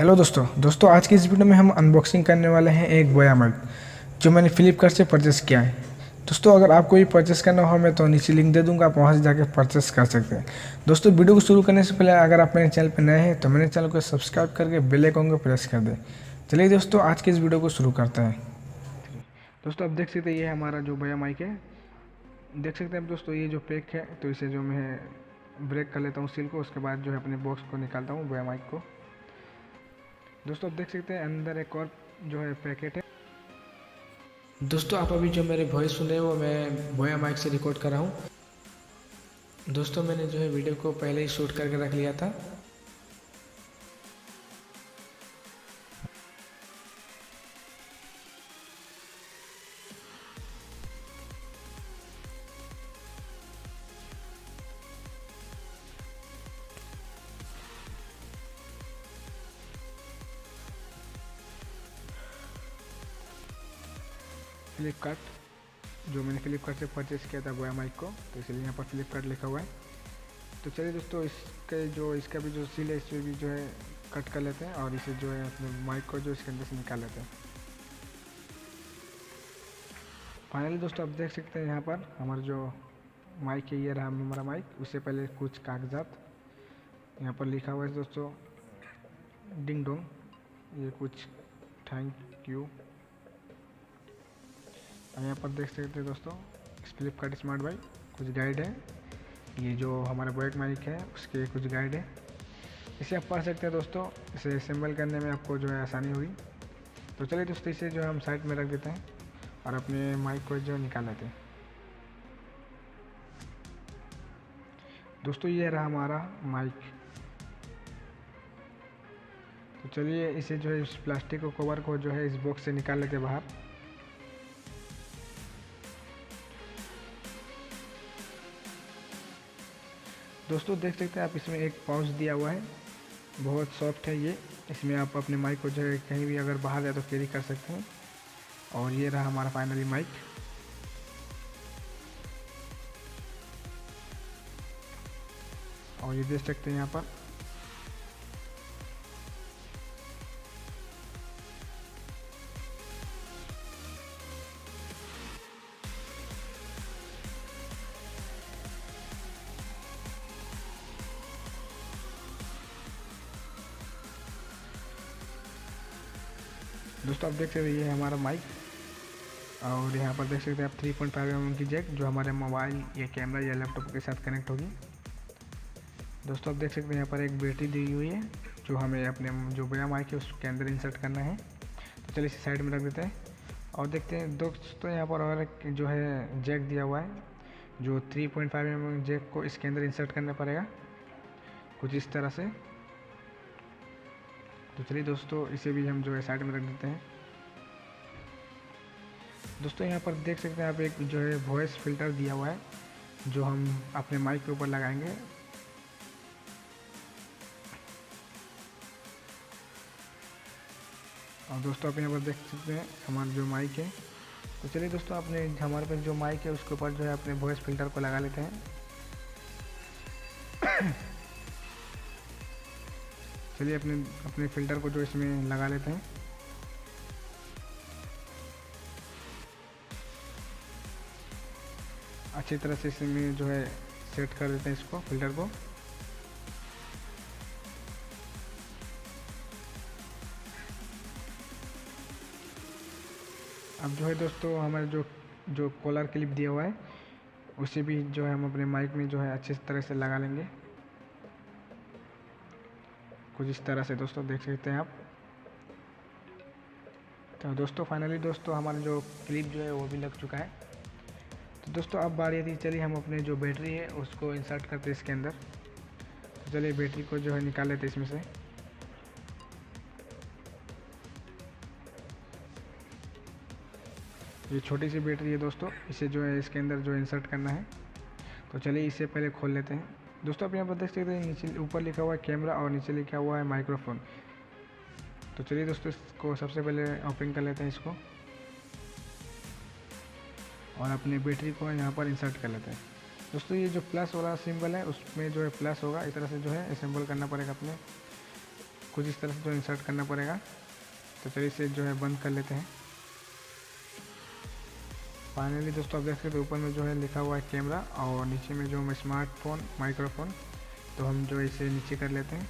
Hello दोस्तों आज की इस वीडियो में हम अनबॉक्सिंग करने वाले हैं एक बोया माइक जो मैंने फ्लिपकार्ट से परचेस किया है। दोस्तों अगर आपको भी परचेस करना हो मैं तो नीचे लिंक दे दूंगा, आप वहां से जाकर परचेस कर सकते हैं। दोस्तों वीडियो को शुरू करने से पहले अगर आप मेरे चैनल पर नए हैं तो मेरे चैनल को सब्सक्राइब करके बेल आइकन को प्रेस कर दें। चलिए दोस्तों आज की इस वीडियो को शुरू करते हैं। दोस्तों आप देख सकते हैं ये हमारा जो बोया माइक है, देख सकते हैं दोस्तों ये जो पैक है, तो इसे जो मैं ब्रेक कर लेता हूँ सील को, उसके बाद जो है अपने बॉक्स को निकालता हूँ बोया माइक को। दोस्तों आप देख सकते हैं अंदर एक और जो है पैकेट है। दोस्तों आप अभी जो मेरे वॉइस सुन रहे हैं वो मैं बोया माइक से रिकॉर्ड कर रहा हूँ। दोस्तों मैंने जो है वीडियो को पहले ही शूट करके रख लिया था। फ्लिपकार्ट जो मैंने फ्लिपकार्ट से परचेस किया था बोया माइक को, तो इसलिए यहाँ पर फ्लिपकार्ट लिखा हुआ है। तो चलिए दोस्तों इसका भी जो सील है इसे भी जो है कट कर लेते हैं और इसे जो है अपने माइक को जो इसके अंदर से निकाल लेते हैं। फाइनली दोस्तों आप देख सकते हैं यहाँ पर हमारा जो माइक है, ये रहा हमारा माइक। उससे पहले कुछ कागजात यहाँ पर लिखा हुआ है दोस्तों, डिंग डोंग, ये कुछ थैंक यू। यहाँ पर देख सकते हैं दोस्तों फ्लिपकार्ट स्मार्ट बाई कुछ गाइड है, ये जो हमारा बोया माइक है उसके कुछ गाइड है, इसे आप पढ़ सकते हैं दोस्तों। इसे असेंबल करने में आपको जो है आसानी होगी। तो चलिए दोस्तों इसे जो है हम साइड में रख देते हैं और अपने माइक को जो निकाल लेते हैं। दोस्तों ये रहा हमारा माइक। तो चलिए इसे जो है इस प्लास्टिक को कवर को जो है इस बॉक्स से निकाल लेते हैं बाहर। दोस्तों देख सकते हैं आप इसमें एक पाउच दिया हुआ है, बहुत सॉफ्ट है ये। इसमें आप अपने माइक को जो है कहीं भी अगर बाहर जाए तो कैरी कर सकते हैं। और ये रहा हमारा फाइनली माइक। और ये देख सकते हैं यहाँ पर दोस्तों आप देख सकते हैं ये है हमारा माइक। और यहाँ पर देख सकते हैं आप 3.5 mm की जैक जो हमारे मोबाइल या कैमरा या लैपटॉप के साथ कनेक्ट होगी। दोस्तों आप देख सकते हैं यहाँ पर एक बैटरी दी हुई है जो हमें अपने जो बोया माइक है उसके अंदर इंसर्ट करना है। तो चलिए इसे साइड में रख देते हैं और देखते हैं दोस्तों यहाँ पर और एक जो है जैक दिया हुआ है, जो 3.5 mm जैक को इसके अंदर इंसर्ट करना पड़ेगा कुछ इस तरह से। तो चलिए दोस्तों इसे भी हम जो है साइड में रख देते हैं। दोस्तों यहाँ पर देख सकते हैं आप एक जो है वॉइस फिल्टर दिया हुआ है जो हम अपने माइक के ऊपर लगाएंगे। और दोस्तों आप यहाँ पर देख सकते हैं हमारा जो माइक है। तो चलिए दोस्तों अपने हमारे पास जो माइक है उसके ऊपर जो है अपने वॉइस फिल्टर को लगा लेते हैं। चलिए अपने फिल्टर को जो इसमें लगा लेते हैं। अच्छी तरह से इसमें जो है सेट कर देते हैं इसको, फिल्टर को। अब जो है दोस्तों हमारे जो कॉलर क्लिप दिया हुआ है उसे भी जो है हम अपने माइक में जो है अच्छी तरह से लगा लेंगे कुछ इस तरह से। दोस्तों देख सकते हैं आप। तो दोस्तों फाइनली दोस्तों हमारा जो क्लिप जो है वो भी लग चुका है। तो दोस्तों अब बारी आती, चलिए हम अपने जो बैटरी है उसको इंसर्ट करते हैं इसके अंदर। तो चलिए बैटरी को जो है निकाल लेते हैं इसमें से। ये छोटी सी बैटरी है दोस्तों, इसे जो है इसके अंदर जो इंसर्ट करना है। तो चलिए इसे पहले खोल लेते हैं। दोस्तों आप यहाँ पर देख सकते हैं नीचे ऊपर लिखा हुआ है कैमरा और नीचे लिखा हुआ है माइक्रोफोन। तो चलिए दोस्तों इसको सबसे पहले ओपन कर लेते हैं इसको और अपनी बैटरी को यहाँ पर इंसर्ट कर लेते हैं। दोस्तों ये जो प्लस वाला सिंबल है उसमें जो है प्लस होगा, इस तरह से जो है असेंबल करना पड़ेगा अपने कुछ इस तरह से जो इंसर्ट करना पड़ेगा। तो चलिए इसे जो है बंद कर लेते हैं। फाइनली दोस्तों आप देख सकते ऊपर में जो है लिखा हुआ है कैमरा और नीचे में जो स्मार्टफोन माइक्रोफोन। तो हम जो इसे नीचे कर लेते हैं।